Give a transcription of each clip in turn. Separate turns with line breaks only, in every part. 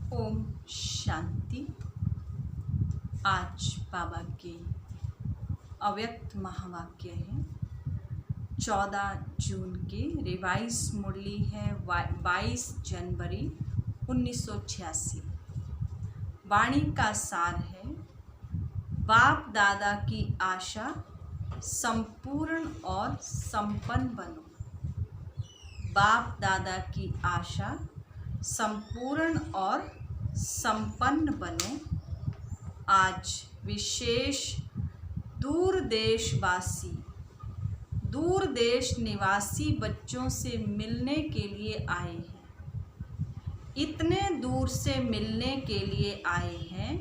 ओम शांति। आज बाबा के अव्यक्त महावाक्य है। 14 जून की रिवाइज मुरली है 22 जनवरी 1986। वाणी का सार है, बाप दादा की आशा संपूर्ण और संपन्न बनो। बाप दादा की आशा संपूर्ण और संपन्न बनो। आज विशेष दूर देश निवासी बच्चों से मिलने के लिए आए हैं। इतने दूर से मिलने के लिए आए हैं,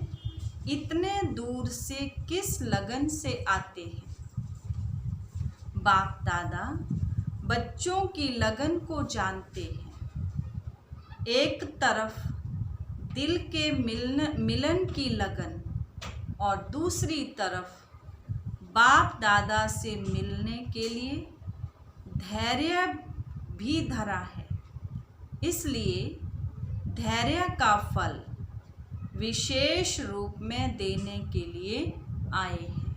इतने दूर से किस लगन से आते हैं। बाप दादा बच्चों की लगन को जानते हैं। एक तरफ दिल के मिलन की लगन और दूसरी तरफ बाप दादा से मिलने के लिए धैर्य भी धरा है। इसलिए धैर्य का फल विशेष रूप में देने के लिए आए हैं।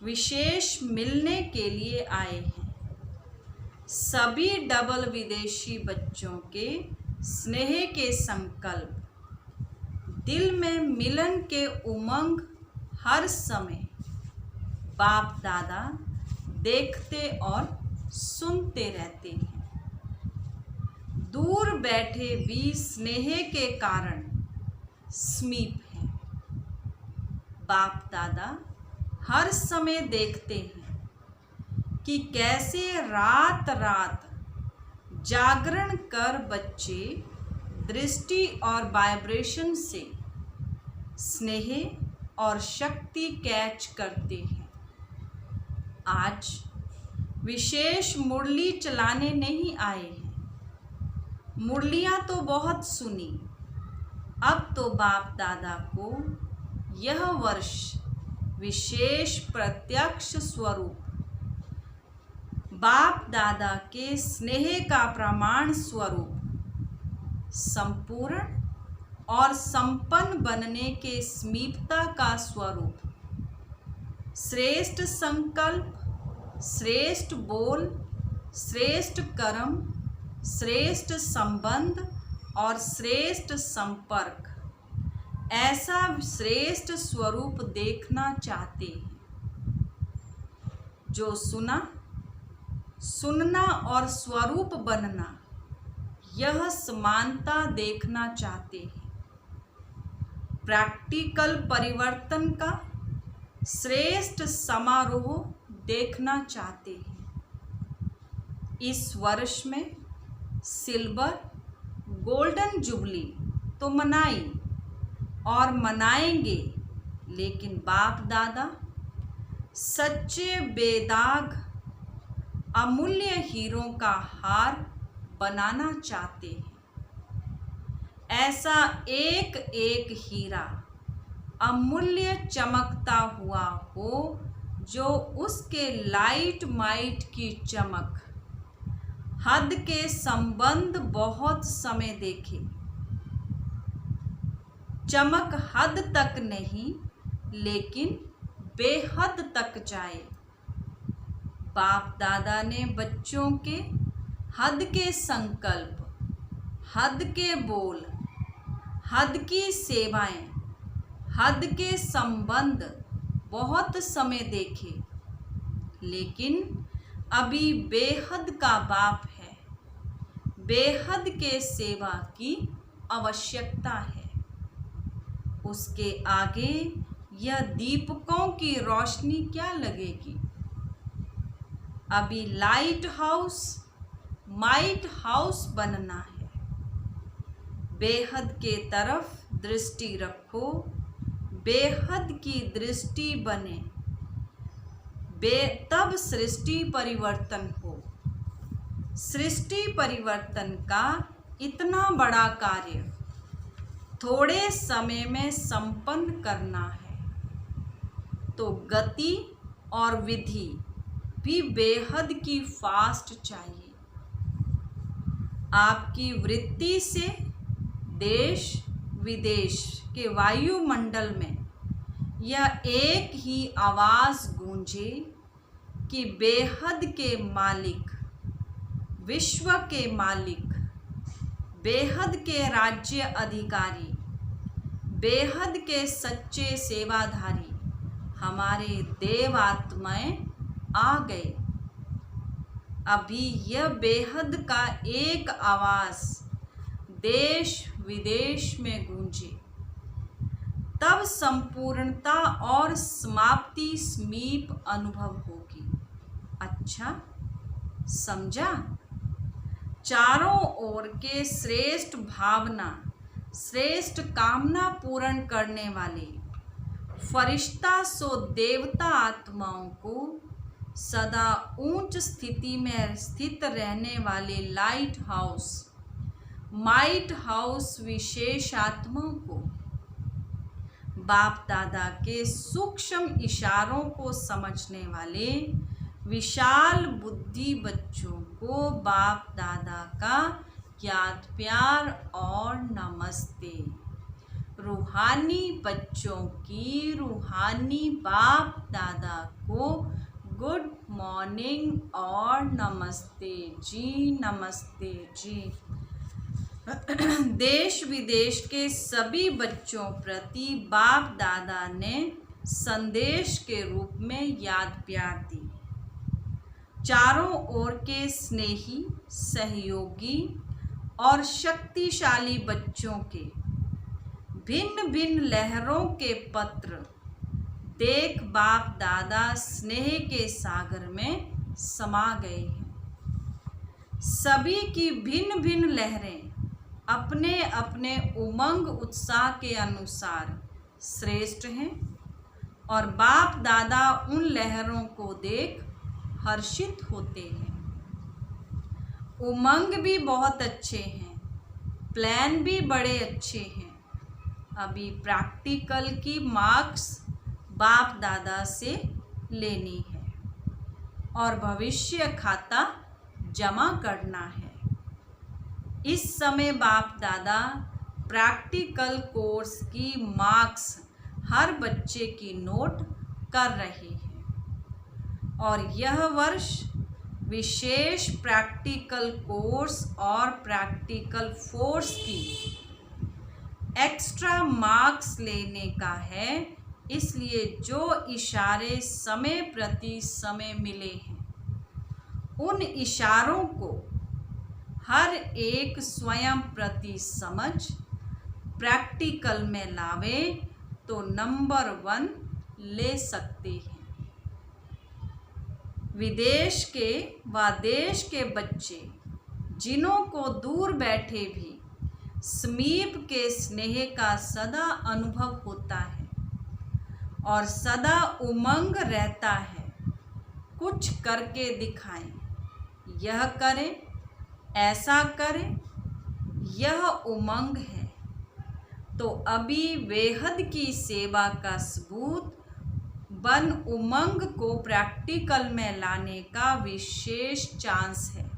विशेष मिलने के लिए आए हैं। सभी डबल विदेशी बच्चों के स्नेह के संकल्प, दिल में मिलन के उमंग हर समय बाप दादा देखते और सुनते रहते हैं। दूर बैठे भी स्नेह के कारण समीप हैं। बाप दादा हर समय देखते हैं कि कैसे रात रात जागरण कर बच्चे दृष्टि और वाइब्रेशन से स्नेह और शक्ति कैच करते हैं। आज विशेष मुरली चलाने नहीं आए हैं। मुरलियाँ तो बहुत सुनी। अब तो बाप दादा को यह वर्ष विशेष प्रत्यक्ष स्वरूप बाप दादा के स्नेह का प्रमाण स्वरूप संपूर्ण और संपन्न बनने के समीपता का स्वरूप, श्रेष्ठ संकल्प, श्रेष्ठ बोल, श्रेष्ठ कर्म, श्रेष्ठ संबंध और श्रेष्ठ संपर्क, ऐसा श्रेष्ठ स्वरूप देखना चाहते हैं। जो सुनना और स्वरूप बनना, यह समानता देखना चाहते हैं। प्रैक्टिकल परिवर्तन का श्रेष्ठ समारोह देखना चाहते हैं। इस वर्ष में सिल्वर गोल्डन जुबली तो मनाई और मनाएंगे, लेकिन बाप दादा सच्चे बेदाग अमूल्य हीरों का हार बनाना चाहते हैं। ऐसा एक एक हीरा अमूल्य चमकता हुआ हो, जो उसके लाइट माइट की चमक हद के संबंध बहुत समय देखे। चमक हद तक नहीं, लेकिन बेहद तक जाए। बाप दादा ने बच्चों के हद के संकल्प, हद के बोल, हद की सेवाएं, हद के संबंध बहुत समय देखे, लेकिन अभी बेहद का बाप है। बेहद के सेवा की आवश्यकता है। उसके आगे यह दीपकों की रोशनी क्या लगेगी। अभी लाइट हाउस, माइट हाउस बनना है। बेहद के तरफ दृष्टि रखो, बेहद की दृष्टि बने, तब सृष्टि परिवर्तन हो। सृष्टि परिवर्तन का इतना बड़ा कार्य थोड़े समय में संपन्न करना है, तो गति और विधि भी बेहद की फास्ट चाहिए। आपकी वृत्ति से देश विदेश के वायुमंडल में यह एक ही आवाज़ गूंजे कि बेहद के मालिक, विश्व के मालिक, बेहद के राज्य अधिकारी, बेहद के सच्चे सेवाधारी हमारे देवात्माएं आ गए। अभी यह बेहद का एक आवाज़ देश विदेश में गूंजे, तब संपूर्णता और समाप्ति समीप अनुभव होगी। अच्छा समझा? चारों ओर के श्रेष्ठ भावना, श्रेष्ठ कामना पूर्ण करने वाले फरिश्ता सो देवता आत्माओं को सदा ऊंच स्थिति में स्थित रहने वाले लाइट हाउस, माइट हाउस विशेष आत्माओं को बाप दादा के सूक्ष्म इशारों को समझने वाले विशाल बुद्धि बच्चों को बाप दादा का याद प्यार और नमस्ते। रूहानी बच्चों की रूहानी बाप दादा को गुड मॉर्निंग और नमस्ते जी, नमस्ते जी। देश विदेश के सभी बच्चों प्रति बाप दादा ने संदेश के रूप में याद प्यार दी। चारों ओर के स्नेही, सहयोगी और शक्तिशाली बच्चों के भिन्न भिन्न लहरों के पत्र देख बाप दादा स्नेह के सागर में समा गए हैं। सभी की भिन्न भिन्न लहरें अपने अपने उमंग उत्साह के अनुसार श्रेष्ठ हैं और बाप दादा उन लहरों को देख हर्षित होते हैं। उमंग भी बहुत अच्छे हैं, प्लान भी बड़े अच्छे हैं। अभी प्रैक्टिकल की मार्क्स बाप दादा से लेनी है और भविष्य खाता जमा करना है। इस समय बाप दादा प्रैक्टिकल कोर्स की मार्क्स हर बच्चे की नोट कर रहे हैं और यह वर्ष विशेष प्रैक्टिकल कोर्स और प्रैक्टिकल फोर्स की एक्स्ट्रा मार्क्स लेने का है। इसलिए जो इशारे समय प्रति समय मिले हैं उन इशारों को हर एक स्वयं प्रति समझ प्रैक्टिकल में लावे तो नंबर 1 ले सकते हैं। विदेश के व देश के बच्चे जिन्हों को दूर बैठे भी समीप के स्नेह का सदा अनुभव होता है और सदा उमंग रहता है, कुछ करके दिखाएं, यह करें, ऐसा करें, यह उमंग है। तो अभी बेहद की सेवा का सबूत बन उमंग को प्रैक्टिकल में लाने का विशेष चांस है।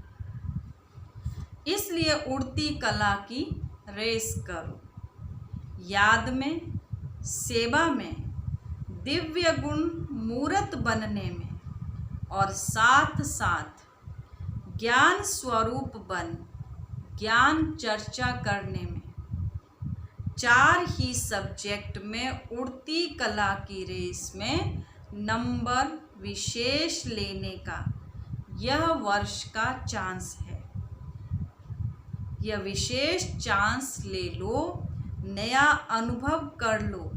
इसलिए उड़ती कला की रेस करो, याद में, सेवा में, दिव्य गुण मूर्त बनने में और साथ साथ ज्ञान स्वरूप बन ज्ञान चर्चा करने में। 4 ही सब्जेक्ट में उड़ती कला की रेस में नंबर विशेष लेने का यह वर्ष का चांस है। यह विशेष चांस ले लो, नया अनुभव कर लो।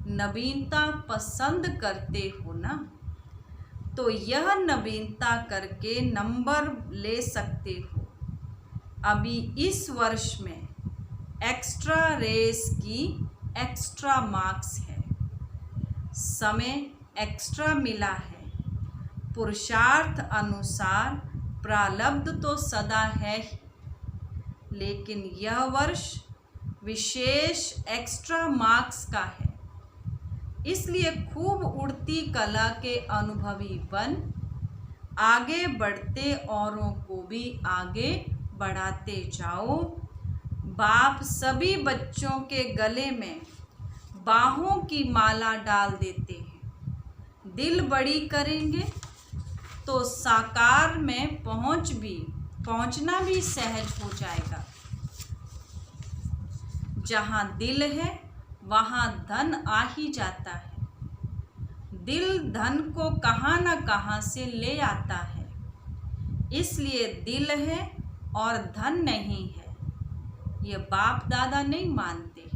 नवीनता पसंद करते हो ना, तो यह नवीनता करके नंबर ले सकते हो। अभी इस वर्ष में एक्स्ट्रा रेस की एक्स्ट्रा मार्क्स है, समय एक्स्ट्रा मिला है। पुरुषार्थ अनुसार प्रारब्ध तो सदा है ही, लेकिन यह वर्ष विशेष एक्स्ट्रा मार्क्स का है। इसलिए खूब उड़ती कला के अनुभवी बन आगे बढ़ते औरों को भी आगे बढ़ाते जाओ। बाप सभी बच्चों के गले में बाहों की माला डाल देते हैं। दिल बड़ी करेंगे तो साकार में पहुंचना भी सहज हो जाएगा। जहाँ दिल है वहाँ धन आ ही जाता है। दिल धन को कहाँ न कहाँ से ले आता है, इसलिए दिल है और धन नहीं है, ये बाप दादा नहीं मानते।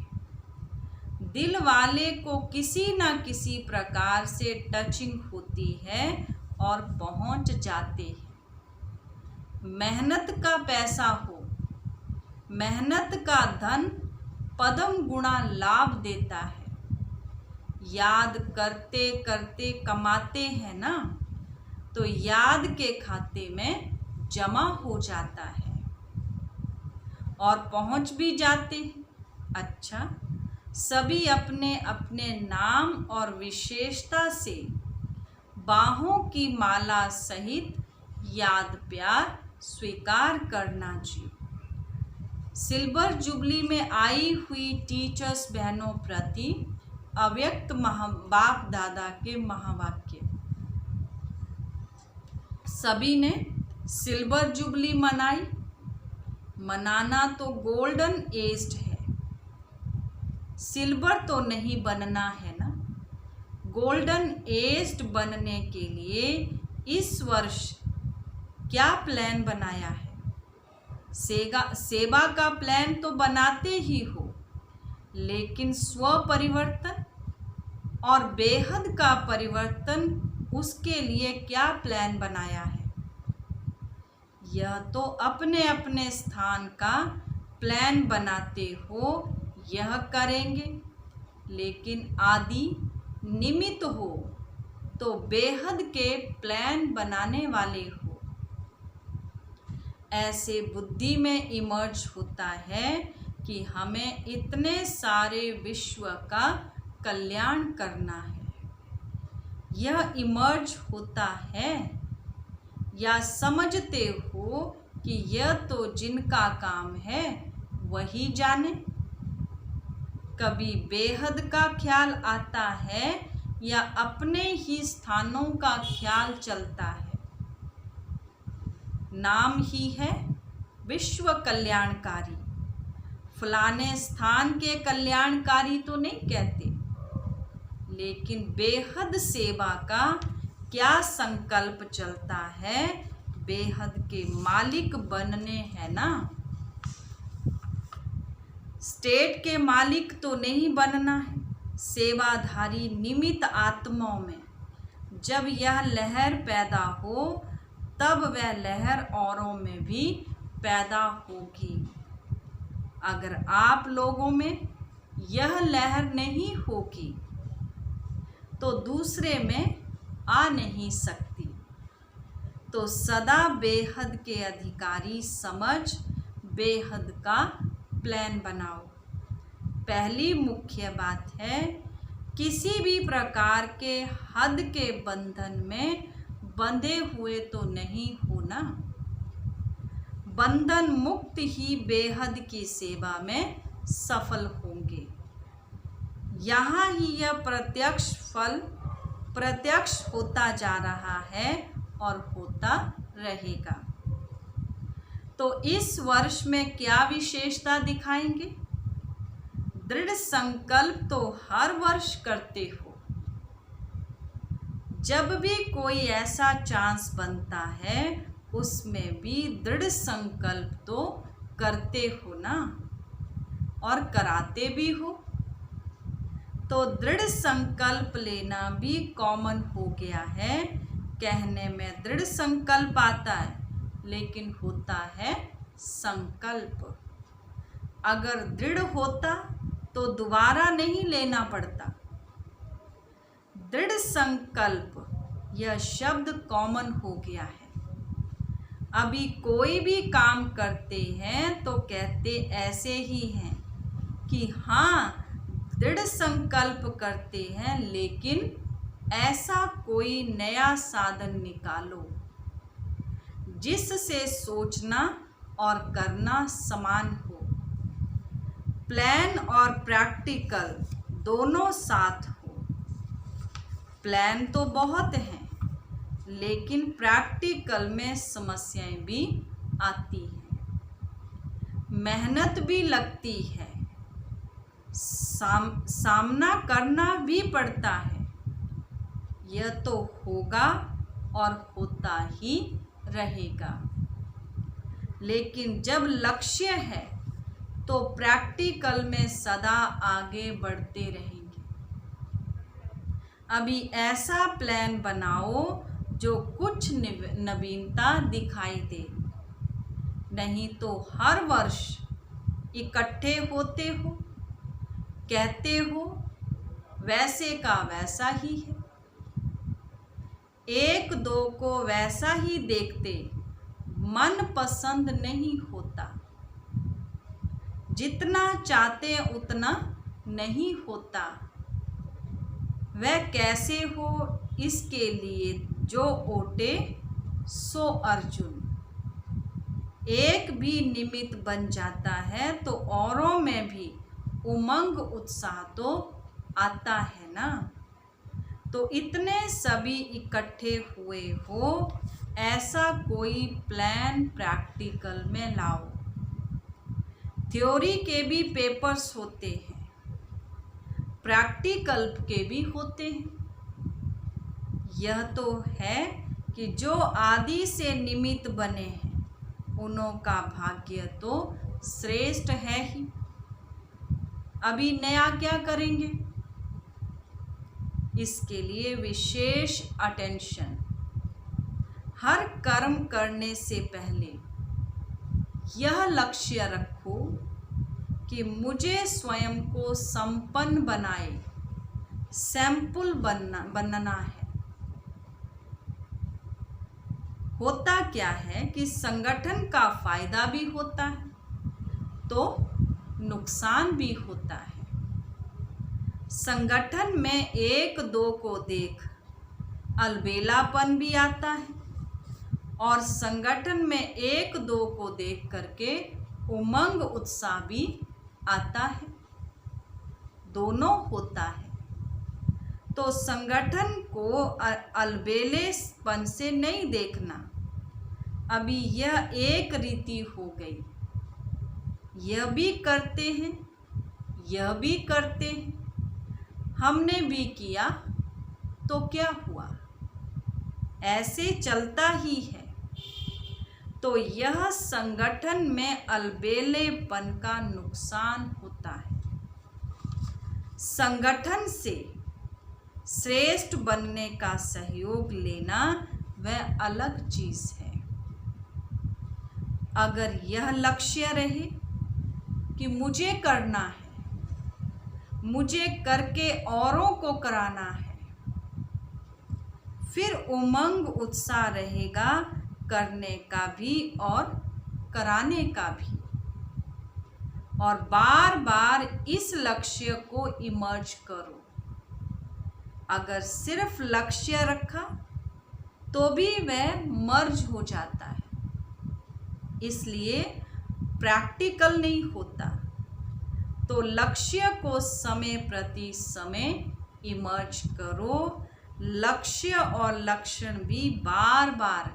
दिल वाले को किसी न किसी प्रकार से टचिंग होती है और पहुंच जाते हैं। मेहनत का पैसा हो, मेहनत का धन पदम गुणा लाभ देता है। याद करते करते कमाते हैं ना, तो याद के खाते में जमा हो जाता है और पहुंच भी जाते हैं। अच्छा, सभी अपने अपने नाम और विशेषता से बाहों की माला सहित याद प्यार स्वीकार करना चाहिए। सिल्वर जुबली में आई हुई टीचर्स बहनों प्रति अव्यक्त बाप दादा के महावाक्य। सभी ने सिल्वर जुबली मनाई। मनाना तो गोल्डन एज है, सिल्वर तो नहीं बनना है ना। गोल्डन एज बनने के लिए इस वर्ष क्या प्लान बनाया है? सेवा का प्लान तो बनाते ही हो, लेकिन स्व परिवर्तन और बेहद का परिवर्तन, उसके लिए क्या प्लान बनाया है? यह तो अपने अपने स्थान का प्लान बनाते हो, यह करेंगे, लेकिन आदि निमित्त हो तो बेहद के प्लान बनाने वाले हो। ऐसे बुद्धि में इमर्ज होता है कि हमें इतने सारे विश्व का कल्याण करना है। यह इमर्ज होता है या समझते हो कि यह तो जिनका काम है वही जाने। कभी बेहद का ख्याल आता है या अपने ही स्थानों का ख्याल चलता है। नाम ही है विश्व कल्याणकारी। फलाने स्थान के कल्याणकारी तो नहीं कहते, लेकिन बेहद सेवा का क्या संकल्प चलता है? बेहद के मालिक बनने हैं ना। स्टेट के मालिक तो नहीं बनना है। सेवाधारी निमित्त आत्माओं में जब यह लहर पैदा हो, तब वह लहर औरों में भी पैदा होगी। अगर आप लोगों में यह लहर नहीं होगी तो दूसरे में आ नहीं सकती। तो सदा बेहद के अधिकारी समझ बेहद का प्लान बनाओ। पहली मुख्य बात है, किसी भी प्रकार के हद के बंधन में बंधे हुए तो नहीं होना। बंधन मुक्त ही बेहद की सेवा में सफल होंगे। यहाँ ही यह प्रत्यक्ष फल प्रत्यक्ष होता जा रहा है और होता रहेगा। तो इस वर्ष में क्या विशेषता दिखाएंगे? दृढ़ संकल्प तो हर वर्ष करते हो। जब भी कोई ऐसा चांस बनता है, उसमें भी दृढ़ संकल्प तो करते हो ना, और कराते भी हो। तो दृढ़ संकल्प लेना भी कॉमन हो गया है। कहने में दृढ़ संकल्प आता है, लेकिन होता है संकल्प। अगर दृढ़ होता तो दोबारा नहीं लेना पड़ता। दृढ़ संकल्प यह शब्द कॉमन हो गया है। अभी कोई भी काम करते हैं तो कहते ऐसे ही हैं कि हाँ दृढ़ संकल्प करते हैं, लेकिन ऐसा कोई नया साधन निकालो जिससे सोचना और करना समान हो। प्लान और प्रैक्टिकल दोनों साथ हो। प्लान तो बहुत हैं, लेकिन प्रैक्टिकल में समस्याएं भी आती हैं, मेहनत भी लगती है, सामना करना भी पड़ता है। यह तो होगा और होता ही रहेगा। लेकिन जब लक्ष्य है तो प्रैक्टिकल में सदा आगे बढ़ते रहेंगे। अभी ऐसा प्लान बनाओ जो कुछ नवीनता दिखाई दे, नहीं तो हर वर्ष इकट्ठे होते हो, कहते हो वैसे का वैसा ही है, एक दो को वैसा ही देखते मन पसंद नहीं होता, जितना चाहते उतना नहीं होता। वह कैसे हो इसके लिए जो ओटे सो अर्जुन। एक भी निमित्त बन जाता है तो औरों में भी उमंग उत्साह तो आता है ना। तो इतने सभी इकट्ठे हुए हो, ऐसा कोई प्लान प्रैक्टिकल में लाओ। थ्योरी के भी पेपर्स होते हैं, प्रैक्टिकल के भी होते हैं। यह तो है कि जो आदि से निमित्त बने हैं उनों का भाग्य तो श्रेष्ठ है ही। अभी नया क्या करेंगे, इसके लिए विशेष अटेंशन। हर कर्म करने से पहले यह लक्ष्य रखो कि मुझे स्वयं को संपन्न बनाए, सैंपल बनना है। होता क्या है कि संगठन का फायदा भी होता है तो नुकसान भी होता है। संगठन में एक दो को देख अलबेलापन भी आता है और संगठन में एक दो को देख करके उमंग उत्साह भी आता है, दोनों होता है। तो संगठन को अलबेलेपन से नहीं देखना। अभी यह एक रीति हो गई, यह भी करते हैं, यह भी करते हैं, हमने भी किया तो क्या हुआ, ऐसे चलता ही है। तो यह संगठन में अलबेलेपन का नुकसान होता है। संगठन से श्रेष्ठ बनने का सहयोग लेना वह अलग चीज है। अगर यह लक्ष्य रहे कि मुझे करना है, मुझे करके औरों को कराना है, फिर उमंग उत्साह रहेगा करने का भी और कराने का भी। और बार बार इस लक्ष्य को इमर्ज करो। अगर सिर्फ लक्ष्य रखा तो भी वह मर्ज हो जाता है, इसलिए प्रैक्टिकल नहीं होता। तो लक्ष्य को समय प्रति समय इमर्ज करो। लक्ष्य और लक्षण भी बार बार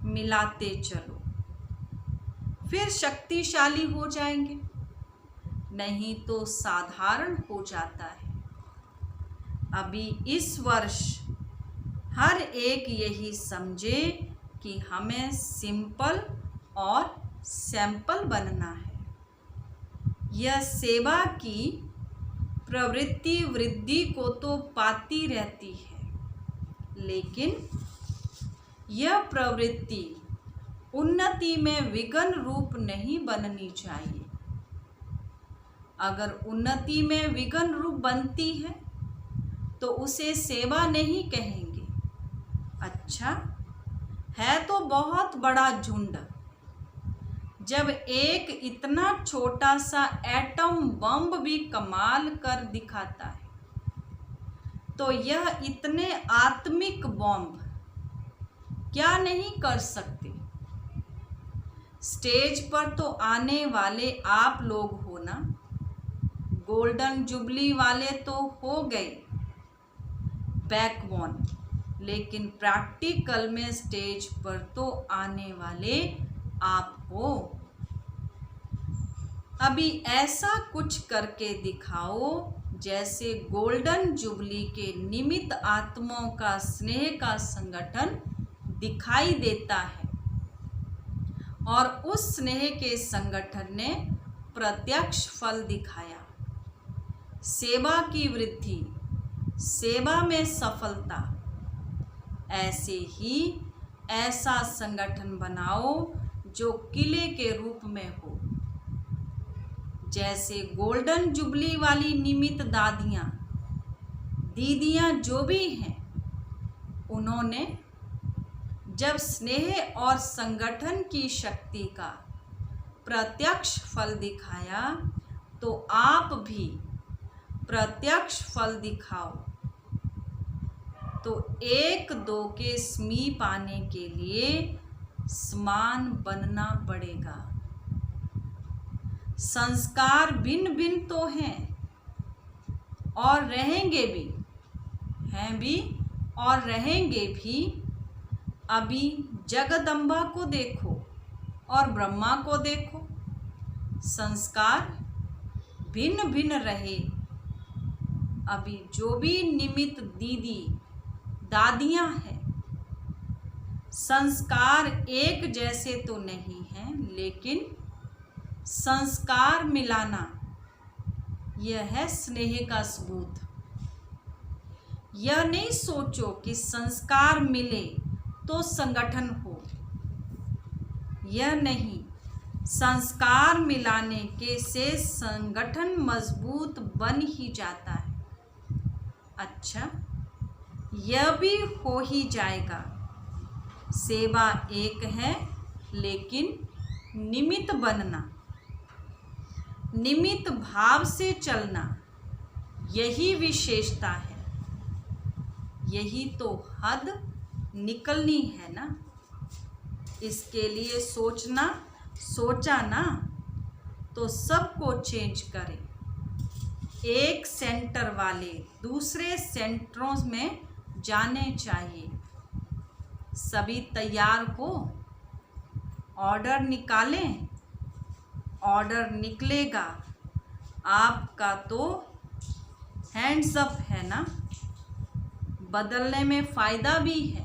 मिलाते चलो, फिर शक्तिशाली हो जाएंगे, नहीं तो साधारण हो जाता है। अभी इस वर्ष हर एक यही समझे कि हमें सिंपल और सैंपल बनना है। यह सेवा की प्रवृत्ति वृद्धि को तो पाती रहती है, लेकिन यह प्रवृत्ति उन्नति में विघ्न रूप नहीं बननी चाहिए। अगर उन्नति में विघ्न रूप बनती है तो उसे सेवा नहीं कहेंगे। अच्छा है तो बहुत बड़ा झुंड। जब एक इतना छोटा सा एटम बम भी कमाल कर दिखाता है, तो यह इतने आत्मिक बॉम्ब क्या नहीं कर सकते। स्टेज पर तो आने वाले आप लोग हो ना, गोल्डन जुबली वाले तो हो गए बैकबोन, लेकिन प्रैक्टिकल में स्टेज पर तो आने वाले आप हो। अभी ऐसा कुछ करके दिखाओ जैसे गोल्डन जुबली के निमित्त आत्माओं का स्नेह का संगठन दिखाई देता है और उस स्नेह के संगठन ने प्रत्यक्ष फल दिखाया। सेवा की वृद्धि, सेवा में सफलता। ऐसे ही ऐसा संगठन बनाओ जो किले के रूप में हो, जैसे गोल्डन जुबली वाली निमित्त दादियाँ दीदियाँ जो भी हैं, उन्होंने जब स्नेह और संगठन की शक्ति का प्रत्यक्ष फल दिखाया तो आप भी प्रत्यक्ष फल दिखाओ। तो एक दो के समीप आने के लिए समान बनना पड़ेगा। संस्कार भिन्न भिन्न तो हैं और रहेंगे भी, हैं भी और रहेंगे भी। अभी जगदम्बा को देखो और ब्रह्मा को देखो, संस्कार भिन्न भिन्न रहे। अभी जो भी निमित्त दीदी दादियाँ हैं, संस्कार एक जैसे तो नहीं हैं, लेकिन संस्कार मिलाना यह है स्नेह का सबूत। यह नहीं सोचो कि संस्कार मिले तो संगठन हो, यह नहीं। संस्कार मिलाने के से संगठन मजबूत बन ही जाता है। अच्छा, यह भी हो ही जाएगा। सेवा एक है, लेकिन निमित्त बनना, निमित्त भाव से चलना, यही विशेषता है। यही तो हद निकलनी है ना। इसके लिए सोचा ना तो सबको चेंज करें। एक सेंटर वाले दूसरे सेंटरों में जाने चाहिए। सभी तैयार हो, ऑर्डर निकालें। ऑर्डर निकलेगा, आपका तो हैंड्स अप है ना। बदलने में फ़ायदा भी है।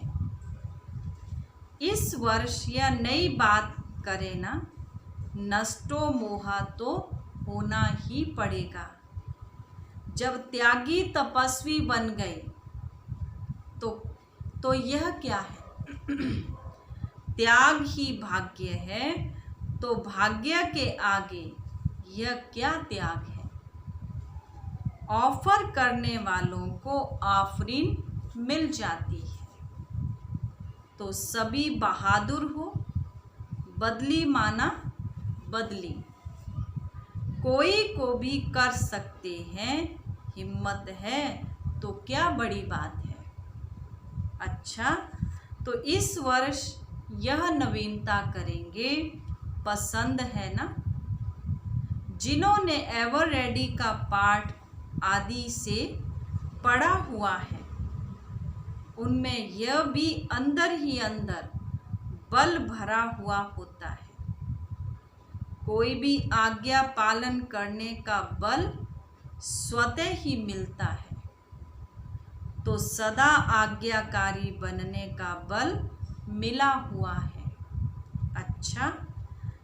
इस वर्ष यह नई बात करे ना, नष्टो मोहा तो होना ही पड़ेगा। जब त्यागी तपस्वी बन गए तो यह क्या है? त्याग ही भाग्य है, तो भाग्य के आगे यह क्या त्याग है? ऑफर करने वालों को ऑफरिंग मिल जाती है। तो सभी बहादुर हो, बदली माना बदली। कोई को भी कर सकते हैं, हिम्मत है तो क्या बड़ी बात है। अच्छा, तो इस वर्ष यह नवीनता करेंगे, पसंद है ना। जिन्होंने एवर रेडी का पाठ आदि से पढ़ा हुआ है, उनमें यह भी अंदर ही अंदर बल भरा हुआ होता है। कोई भी आज्ञा पालन करने का बल स्वतः ही मिलता है, तो सदा आज्ञाकारी बनने का बल मिला हुआ है। अच्छा,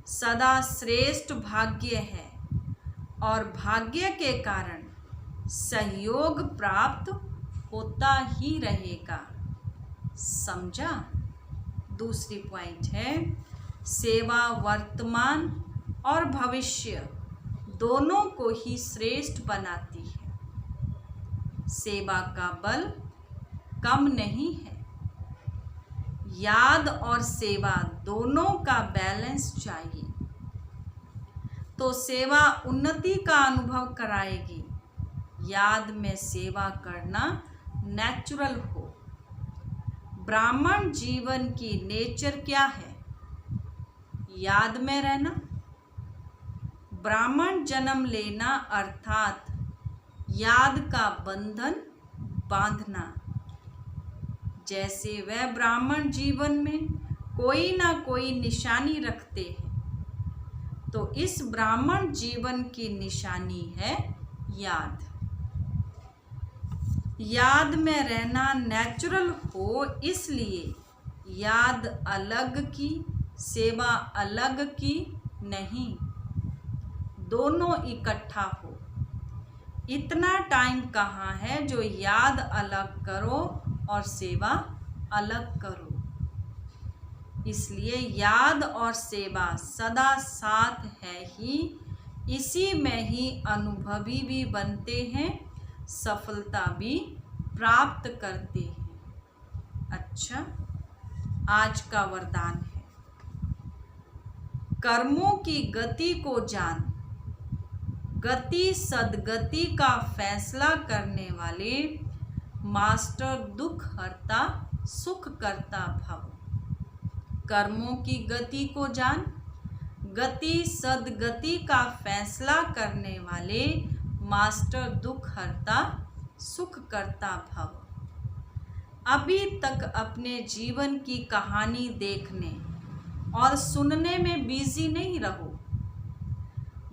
सदा श्रेष्ठ भाग्य है और भाग्य के कारण सहयोग प्राप्त होता ही रहेगा। समझा? दूसरी पॉइंट है, सेवा वर्तमान और भविष्य दोनों को ही श्रेष्ठ बनाती है। सेवा का बल कम नहीं है। याद और सेवा दोनों का बैलेंस चाहिए, तो सेवा उन्नति का अनुभव कराएगी। याद में सेवा करना नेचुरल हो। ब्राह्मण जीवन की नेचर क्या है? याद में रहना। ब्राह्मण जन्म लेना अर्थात याद का बंधन बांधना। जैसे वह ब्राह्मण जीवन में कोई ना कोई निशानी रखते हैं, तो इस ब्राह्मण जीवन की निशानी है याद। याद में रहना नेचुरल हो, इसलिए याद अलग की, सेवा अलग की नहीं, दोनों इकट्ठा हो। इतना टाइम कहाँ है जो याद अलग करो और सेवा अलग करो। इसलिए याद और सेवा सदा साथ है ही, इसी में ही अनुभवी भी बनते हैं, सफलता भी प्राप्त करते हैं। अच्छा, आज का वरदान है, कर्मों की गति को जान, गति सदगति का फैसला करने वाले मास्टर दुख हरता सुख करता भव। कर्मों की गति को जान, गति सदगति का फैसला करने वाले मास्टर दुख हरता सुख करता भव। अभी तक अपने जीवन की कहानी देखने और सुनने में बिजी नहीं रहो,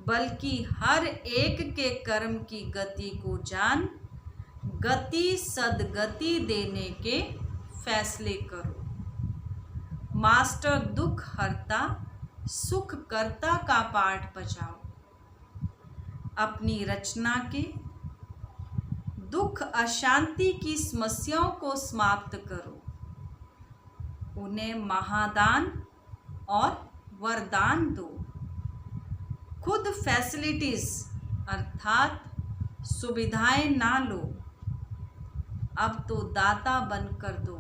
बल्कि हर एक के कर्म की गति को जान, गति सदगति देने के फैसले करो। मास्टर दुख हरता सुख करता का पाठ बजाओ। अपनी रचना के दुख अशांति की समस्याओं को समाप्त करो, उन्हें महादान और वरदान दो। खुद फैसिलिटीज अर्थात सुविधाएं ना लो, अब तो दाता बनकर दो।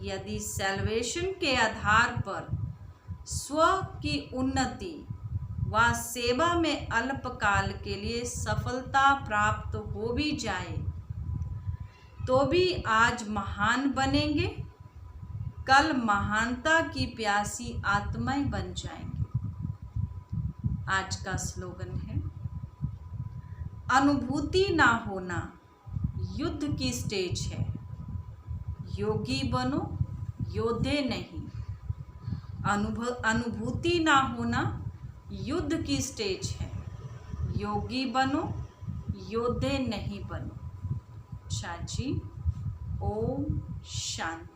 यदि सैल्वेशन के आधार पर स्व की उन्नति व सेवा में अल्पकाल के लिए सफलता प्राप्त हो भी जाए, तो भी आज महान बनेंगे, कल महानता की प्यासी आत्माएं बन जाएंगे। आज का स्लोगन है, अनुभूति ना होना युद्ध की स्टेज है, योगी बनो योद्धे नहीं। अनुभूति ना होना युद्ध की स्टेज है, योगी बनो योद्धे नहीं बनो। शाजी, ओम शांति।